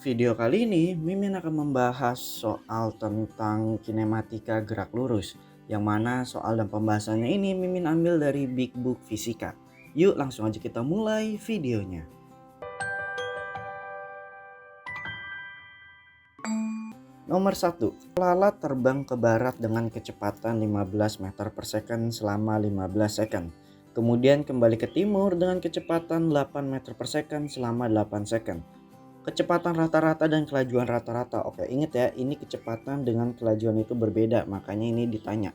Video kali ini Mimin akan membahas soal tentang kinematika gerak lurus, yang mana soal dan pembahasannya ini Mimin ambil dari Big Book Fisika. Yuk langsung aja kita mulai videonya. Nomor 1. Lalat terbang ke barat dengan kecepatan 15 meter per second selama 15 second. Kemudian kembali ke timur dengan kecepatan 8 meter per second selama 8 second. Kecepatan rata-rata dan kelajuan rata-rata. Oke, ingat ya, ini kecepatan dengan kelajuan itu berbeda, makanya ini ditanya.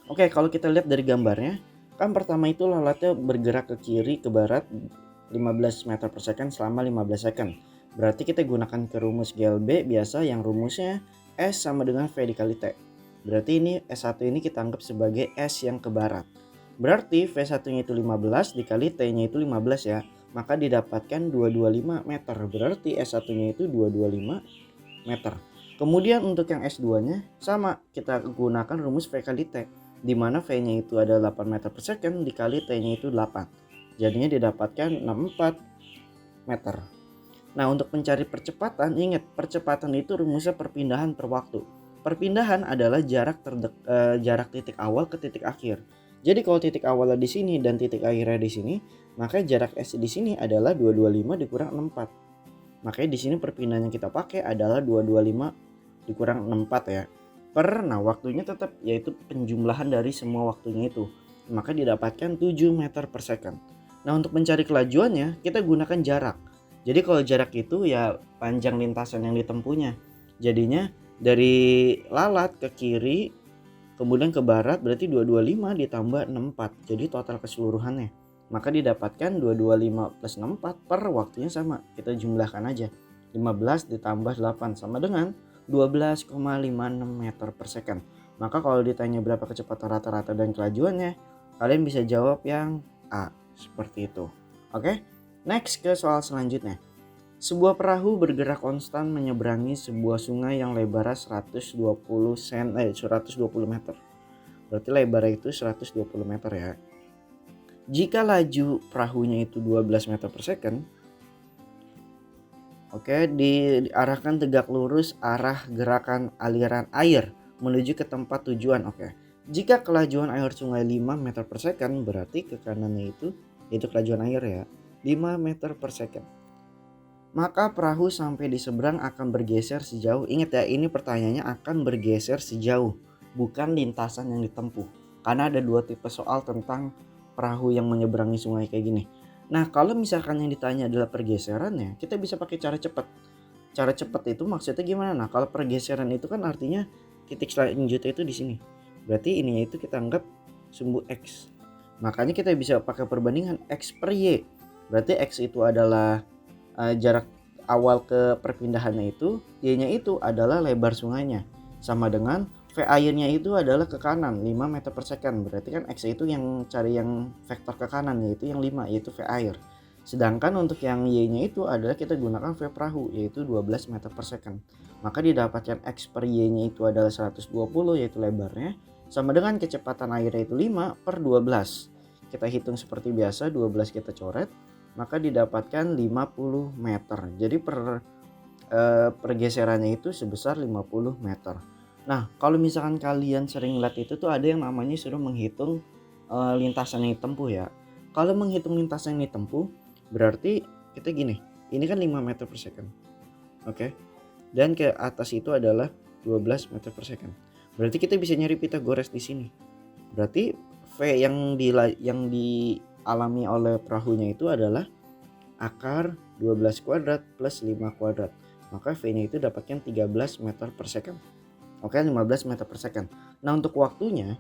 Oke, kalau kita lihat dari gambarnya, kan pertama itu lalatnya bergerak ke kiri ke barat 15 meter per second selama 15 second. Berarti kita gunakan ke rumus GLB biasa yang rumusnya S sama dengan V dikali T. Berarti ini S1 ini kita anggap sebagai S yang ke barat. Berarti V1-nya itu 15 dikali T-nya itu 15 ya. Maka didapatkan 225 meter. Berarti S1-nya itu 225 meter. Kemudian untuk yang S2-nya sama, kita gunakan rumus V kali T, di mana V-nya itu adalah 8 meter per second dikali T-nya itu 8. Jadinya didapatkan 64 meter. Nah, untuk mencari percepatan, ingat percepatan itu rumusnya perpindahan per waktu. Perpindahan adalah jarak titik awal ke titik akhir. Jadi kalau titik awalnya di sini dan titik akhirnya di sini, maka jarak S di sini adalah 225 dikurang 64. Makanya di sini perpindahan yang kita pakai adalah 225 dikurang 64 ya. Nah waktunya tetap yaitu penjumlahan dari semua waktunya itu. Maka didapatkan 7 meter per second. Nah, untuk mencari kelajuannya kita gunakan jarak. Jadi kalau jarak itu ya panjang lintasan yang ditempuhnya. Jadinya dari lalat ke kiri kemudian ke barat berarti 225 ditambah 64. Jadi total keseluruhannya. Maka didapatkan 225 plus 64 per waktunya sama. Kita jumlahkan aja. 15 ditambah 8 sama dengan 12,56 meter per second. Maka kalau ditanya berapa kecepatan rata-rata dan kelajuannya, kalian bisa jawab yang A. Seperti itu. Oke? Next ke soal selanjutnya. Sebuah perahu bergerak konstan menyeberangi sebuah sungai yang lebarnya 120 meter. Berarti lebarnya itu 120 meter ya. Jika laju perahunya itu 12 meter per second, oke, diarahkan tegak lurus arah gerakan aliran air menuju ke tempat tujuan. Oke. Jika kelajuan air sungai 5 meter per second, berarti ke kanannya itu kelajuan air ya, 5 meter per second. Maka perahu sampai di seberang akan bergeser sejauh, ingat ya, ini pertanyaannya akan bergeser sejauh, bukan lintasan yang ditempuh. Karena ada dua tipe soal tentang perahu yang menyeberangi sungai kayak gini. Nah, kalau misalkan yang ditanya adalah pergeserannya, kita bisa pakai cara cepat. Cara cepat itu maksudnya gimana? Nah, kalau pergeseran itu kan artinya titik selanjutnya itu di sini. Berarti ininya itu kita anggap sumbu X. Makanya kita bisa pakai perbandingan X per Y. Berarti X itu adalah jarak awal ke perpindahannya itu, Y-nya itu adalah lebar sungainya. Sama dengan V airnya itu adalah ke kanan 5 meter per second. Berarti kan X itu yang cari yang vektor ke kanan yaitu yang 5 yaitu V air. Sedangkan untuk yang Y-nya itu adalah kita gunakan V perahu yaitu 12 meter per second. Maka didapatkan X per Y-nya itu adalah 120 yaitu lebarnya. Sama dengan kecepatan airnya itu 5 per 12. Kita hitung seperti biasa, 12 kita coret. Maka didapatkan 50 meter. Jadi pergeserannya itu sebesar 50 meter. Nah, kalau misalkan kalian sering lihat itu tuh ada yang namanya suruh menghitung lintasan yang ditempuh ya. Kalau menghitung lintasan yang ditempuh, berarti kita gini, ini kan 5 meter per second. Oke. Dan ke atas itu adalah 12 meter per second. Berarti kita bisa nyari Pythagoras di sini. Berarti V yang dialami oleh perahunya itu adalah akar 12 kuadrat plus 5 kuadrat. Maka V-nya itu dapatkan 13 meter per second. Oke, 15 meter per second. Nah, untuk waktunya,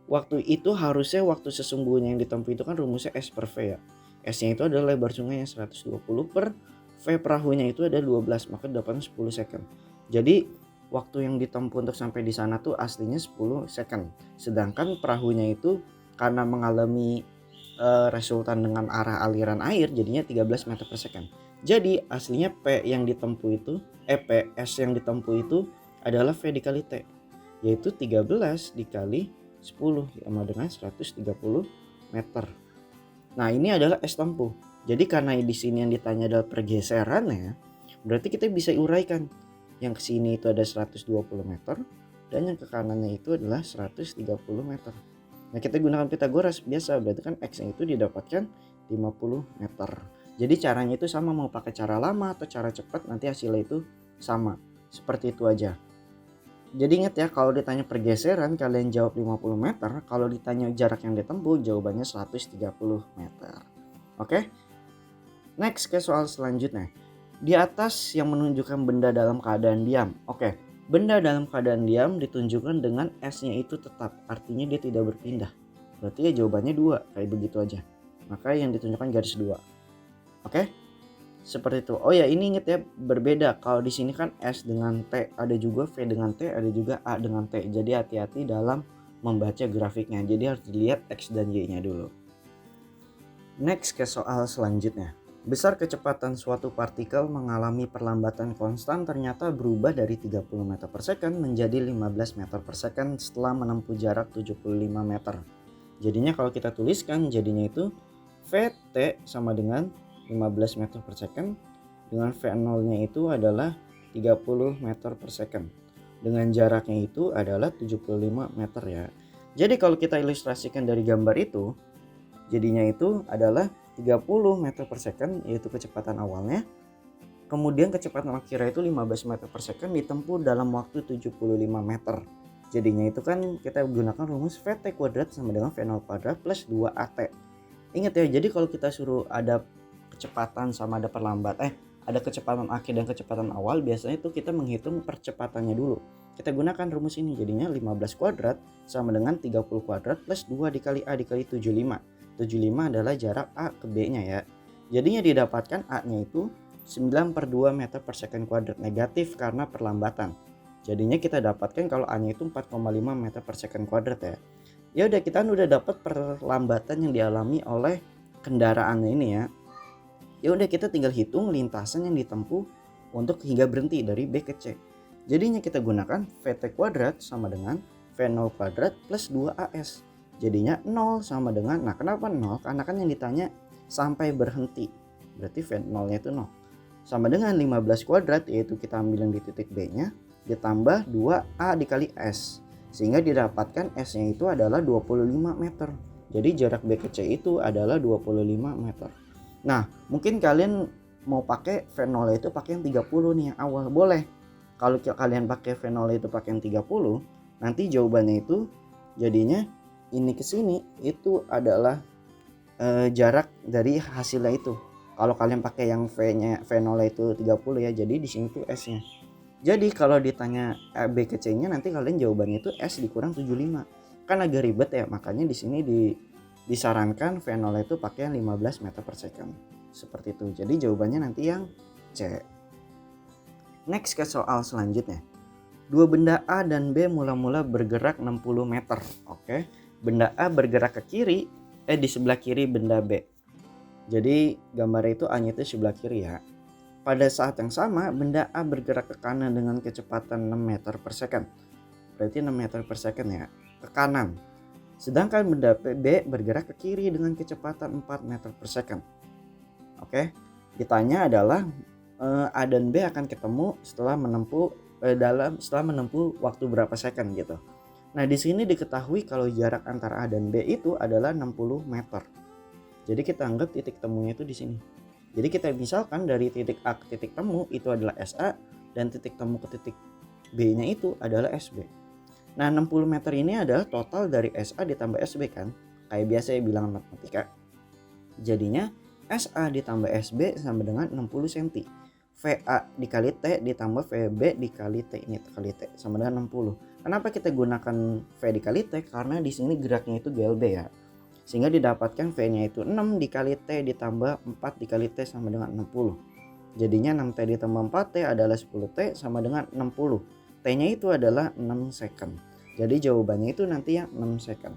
waktu itu harusnya waktu sesungguhnya yang ditempuh itu kan rumusnya S per V ya. S-nya itu adalah lebar sungainya 120 per V perahunya itu ada 12, maka dapatnya 10 second. Jadi waktu yang ditempuh untuk sampai di sana tuh aslinya 10 second. Sedangkan perahunya itu karena mengalami resultan dengan arah aliran air jadinya 13 meter per second. Jadi aslinya P yang ditempuh itu PS yang ditempuh itu adalah V dikali T, yaitu 13 dikali 10 sama dengan 130 meter. Nah, ini adalah S tempuh. Jadi karena di sini yang ditanya adalah pergeserannya, Berarti kita bisa uraikan. Yang ke sini itu ada 120 meter dan yang ke kanannya itu adalah 130 meter. Nah, kita gunakan Pythagoras biasa, berarti kan X-nya itu didapatkan 50 meter. Jadi caranya itu sama, mau pakai cara lama atau cara cepat nanti hasilnya itu sama. Seperti itu aja. Jadi ingat ya, kalau ditanya pergeseran kalian jawab 50 meter, kalau ditanya jarak yang ditempuh jawabannya 130 meter. Oke? Next ke soal selanjutnya. Di atas yang menunjukkan benda dalam keadaan diam. Oke, benda dalam keadaan diam ditunjukkan dengan S-nya itu tetap, artinya dia tidak berpindah. Berarti ya jawabannya 2, kayak begitu aja. Maka yang ditunjukkan garis 2. Oke? Seperti itu. Oh ya, ini ingat ya, berbeda. Kalau di sini kan S dengan T, ada juga V dengan T, ada juga A dengan T. Jadi hati-hati dalam membaca grafiknya. Jadi harus dilihat X dan Y-nya dulu. Next ke soal selanjutnya. Besar kecepatan suatu partikel mengalami perlambatan konstan ternyata berubah dari 30 meter per second menjadi 15 meter per second setelah menempuh jarak 75 meter. Jadinya kalau kita tuliskan jadinya itu VT sama dengan 15 meter per second dengan V0 nya itu adalah 30 meter per second. Dengan jaraknya itu adalah 75 meter ya. Jadi kalau kita ilustrasikan dari gambar itu, jadinya itu adalah 30 meter per second yaitu kecepatan awalnya. Kemudian kecepatan akhirnya itu 15 meter per second ditempuh dalam waktu 75 meter. Jadinya itu kan kita gunakan rumus VT kuadrat sama dengan V0 kuadrat plus 2AT. Ingat ya, jadi kalau kita suruh ada kecepatan sama ada ada kecepatan akhir dan kecepatan awal, biasanya itu kita menghitung percepatannya dulu. Kita gunakan rumus ini, jadinya 15 kuadrat sama dengan 30 kuadrat plus 2 dikali A dikali 75. 75 adalah jarak A ke B nya ya. Jadinya didapatkan A nya itu 9/2 meter per second kuadrat, negatif karena perlambatan. Jadinya kita dapatkan kalau A nya itu 4,5 meter per second kuadrat ya. Ya udah, kita udah dapat perlambatan yang dialami oleh kendaraannya ini ya. Ya udah, kita tinggal hitung lintasan yang ditempuh untuk hingga berhenti dari B ke C. Jadinya kita gunakan VT kuadrat sama dengan V0 kuadrat plus 2AS. Jadinya 0 sama dengan, nah kenapa 0? Karena kan yang ditanya sampai berhenti. Berarti V0 nya itu 0. Sama dengan 15 kuadrat, yaitu kita ambil yang di titik B nya, ditambah 2A dikali S. Sehingga didapatkan S nya itu adalah 25 meter. Jadi jarak B ke C itu adalah 25 meter. Nah, mungkin kalian mau pakai V0 itu pakai yang 30 nih yang awal, boleh. Kalau kalian pakai V0 itu pakai yang 30, nanti jawabannya itu jadinya ini ke sini itu adalah jarak dari hasilnya itu. Kalau kalian pakai yang V0 itu 30 ya, jadi di sini tuh S-nya. Jadi kalau ditanya B ke C-nya, nanti kalian jawabannya itu S dikurang 75. Kan agak ribet ya, makanya di sini disarankan V0 itu pakai yang 15 meter per second. Seperti itu. Jadi jawabannya nanti yang C. Next ke soal selanjutnya. Dua benda A dan B mula-mula bergerak 60 meter. Oke. Benda A bergerak ke kiri, di sebelah kiri benda B. Jadi gambar itu A-nya itu sebelah kiri ya. Pada saat yang sama, benda A bergerak ke kanan dengan kecepatan 6 meter per second. Berarti 6 meter per second ya, ke kanan. Sedangkan benda B bergerak ke kiri dengan kecepatan 4 meter per second. Oke. Ditanya adalah A dan B akan ketemu setelah menempuh waktu berapa second gitu. Nah, di sini diketahui kalau jarak antara A dan B itu adalah 60 meter. Jadi kita anggap titik temunya itu di sini. Jadi kita misalkan dari titik A ke titik temu itu adalah SA dan titik temu ke titik B-nya itu adalah SB. Nah, 60 meter ini adalah total dari SA ditambah SB kan. Kayak biasa ya bilangan matematika. Jadinya SA ditambah SB sama dengan 60 cm. VA dikali T ditambah VB dikali T ini kali T sama dengan 60. Kenapa kita gunakan V dikali T? Karena di sini geraknya itu GLB ya. Sehingga didapatkan V-nya itu 6 dikali T ditambah 4 dikali T sama dengan 60. Jadinya 6T ditambah 4T adalah 10T sama dengan 60. T-nya itu adalah 6 second. Jadi jawabannya itu nanti yang 6 second.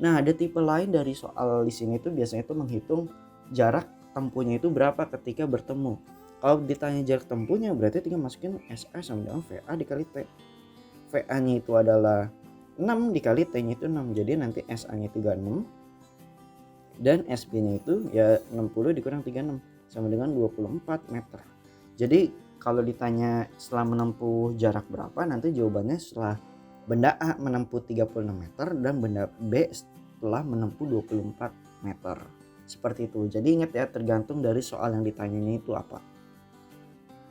Nah, ada tipe lain dari soal di sini itu biasanya itu menghitung jarak tempuhnya itu berapa ketika bertemu. Kalau ditanya jarak tempuhnya berarti tinggal masukin SA sama dengan VA dikali T. VA-nya itu adalah 6 dikali T-nya itu 6. Jadi nanti SA-nya 36 dan SB-nya itu ya 60 dikurang 36 sama dengan 24 meter. Jadi kalau ditanya setelah menempuh jarak berapa, nanti jawabannya setelah benda A menempuh 36 meter dan benda B setelah menempuh 24 meter. Seperti itu. Jadi ingat ya, tergantung dari soal yang ditanyanya itu apa.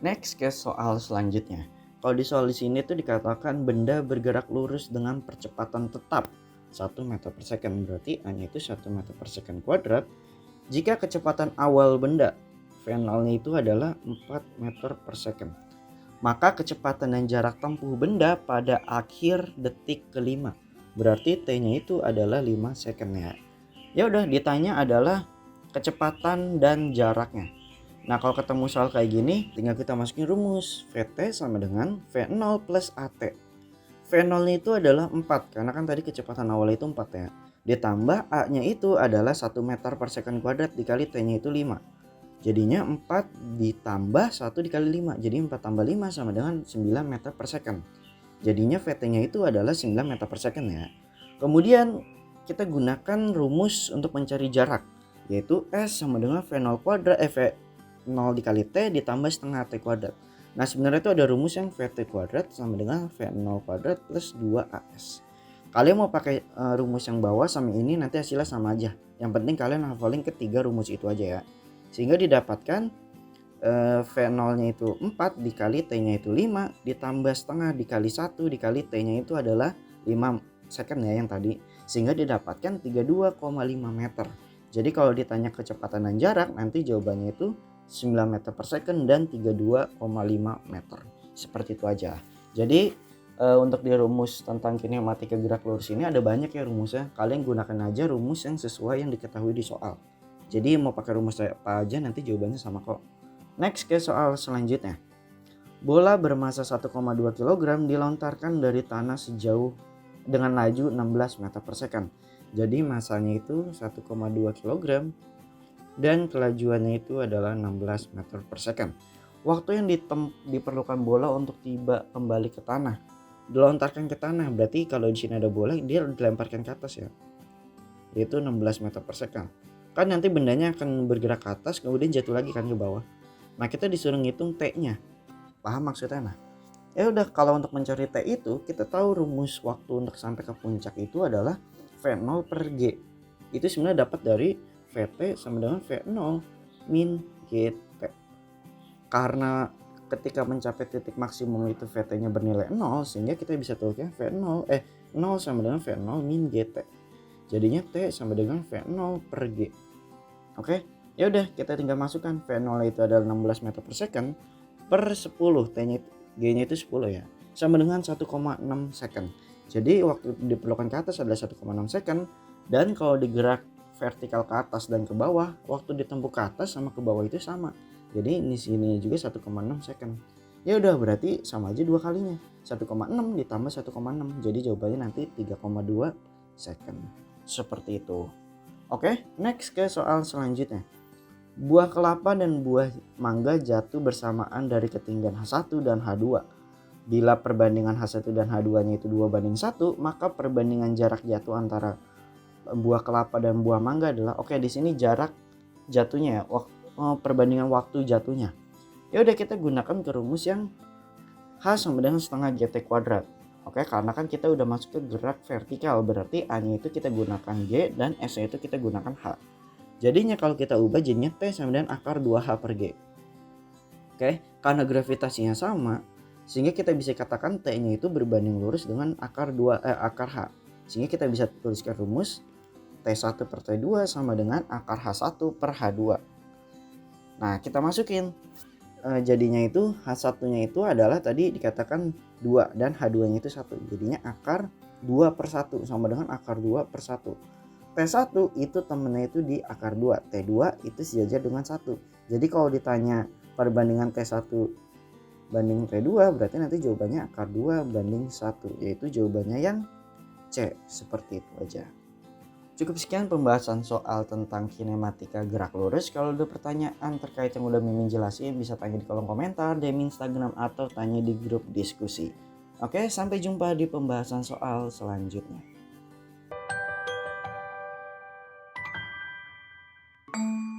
Next ke soal selanjutnya. Kalau di soal di sini tuh dikatakan benda bergerak lurus dengan percepatan tetap 1 meter per second, berarti A-nya itu 1 meter per second kuadrat. Jika kecepatan awal benda V0-nya itu adalah 4 meter per second, maka kecepatan dan jarak tempuh benda pada akhir detik kelima, berarti T-nya itu adalah 5 second ya. Ya udah, ditanya adalah kecepatan dan jaraknya. Nah kalau ketemu soal kayak gini, tinggal kita masukin rumus. VT sama dengan V0 plus AT. V0 itu adalah 4, karena kan tadi kecepatan awal itu 4 ya. Ditambah A-nya itu adalah 1 meter per second kuadrat dikali T-nya itu 5. Jadinya 4 ditambah 1 dikali 5. Jadi 4 tambah 5 sama dengan 9 meter per second. Jadinya VT-nya itu adalah 9 meter per second ya. Kemudian kita gunakan rumus untuk mencari jarak, yaitu S sama dengan V0 kuadrat V0 dikali T ditambah setengah T kuadrat. Nah sebenarnya itu ada rumus yang VT kuadrat sama dengan V0 kuadrat plus 2AS. Kalian mau pakai rumus yang bawah sama ini nanti hasilnya sama aja. Yang penting kalian hafalin ketiga rumus itu aja ya. Sehingga didapatkan V0-nya itu 4 dikali T-nya itu 5 ditambah setengah dikali 1 dikali T-nya itu adalah 5 second ya yang tadi. Sehingga didapatkan 32,5 meter. Jadi kalau ditanya kecepatan dan jarak nanti jawabannya itu 9 meter per second dan 32,5 meter. Seperti itu aja. Jadi untuk di rumus tentang kinematika gerak lurus ini ada banyak ya rumusnya. Kalian gunakan aja rumus yang sesuai yang diketahui di soal. Jadi mau pakai rumus apa aja nanti jawabannya sama kok. Next ke soal selanjutnya. Bola bermasa 1,2 kg dilontarkan dari tanah sejauh dengan laju 16 meter per second. Jadi masanya itu 1,2 kg dan kelajuannya itu adalah 16 meter per second. Waktu yang diperlukan bola untuk tiba kembali ke tanah. Dilontarkan ke tanah, berarti kalau di sini ada bola dia dilemparkan ke atas ya. Yaitu 16 meter per second. Kan nanti bendanya akan bergerak ke atas kemudian jatuh lagi kan ke bawah. Nah kita disuruh ngitung T-nya. Paham maksudnya? Nah ya udah, kalau untuk mencari T itu kita tahu rumus waktu untuk sampai ke puncak itu adalah V0 per G. Itu sebenarnya dapat dari VT sama dengan V0 min GT. Karena ketika mencapai titik maksimum itu VT-nya bernilai 0 sehingga kita bisa tulisnya 0 sama dengan V0 min GT. Jadinya T sama dengan V0 per G. Oke, ya udah kita tinggal masukkan V0 itu adalah 16 meter per second per 10, T-nya G-nya itu 10 ya. Sama dengan 1,6 second. Jadi waktu diperlukan ke atas adalah 1,6 second dan kalau digerak vertikal ke atas dan ke bawah, waktu ditempuh ke atas sama ke bawah itu sama. Jadi di sini juga 1,6 second. Ya udah, berarti sama aja dua kalinya. 1,6 ditambah 1,6. Jadi jawabannya nanti 3,2 second. Seperti itu. Oke, next ke soal selanjutnya. Buah kelapa dan buah mangga jatuh bersamaan dari ketinggian H1 dan H2. Bila perbandingan H1 dan H2-nya itu 2:1, maka perbandingan jarak jatuh antara buah kelapa dan buah mangga adalah di sini jarak jatuhnya ya, perbandingan waktu jatuhnya. Ya udah, kita gunakan ke rumus yang H sama dengan setengah GT kuadrat. Oke, karena kan kita udah masuk ke gerak vertikal, berarti A-nya itu kita gunakan G dan S-nya itu kita gunakan H. Jadinya kalau kita ubah jadinya T sama dengan akar 2H per G. Oke, karena gravitasinya sama, sehingga kita bisa katakan T-nya itu berbanding lurus dengan akar H. Sehingga kita bisa tuliskan rumus T1 per T2 sama dengan akar H1 per H2. Nah, kita masukin. Jadinya itu H1-nya itu adalah tadi dikatakan 2 dan H2-nya itu 1. Jadinya akar 2 per 1 sama dengan akar 2 per 1. T1 itu temennya itu di akar 2. T2 itu sejajar dengan 1. Jadi kalau ditanya perbandingan T1 banding T2 berarti nanti jawabannya akar 2 banding 1. Yaitu jawabannya yang C. Seperti itu aja. Cukup sekian pembahasan soal tentang kinematika gerak lurus. Kalau ada pertanyaan terkait yang udah Mimin jelasin bisa tanya di kolom komentar, DM Instagram atau tanya di grup diskusi. Oke, sampai jumpa di pembahasan soal selanjutnya.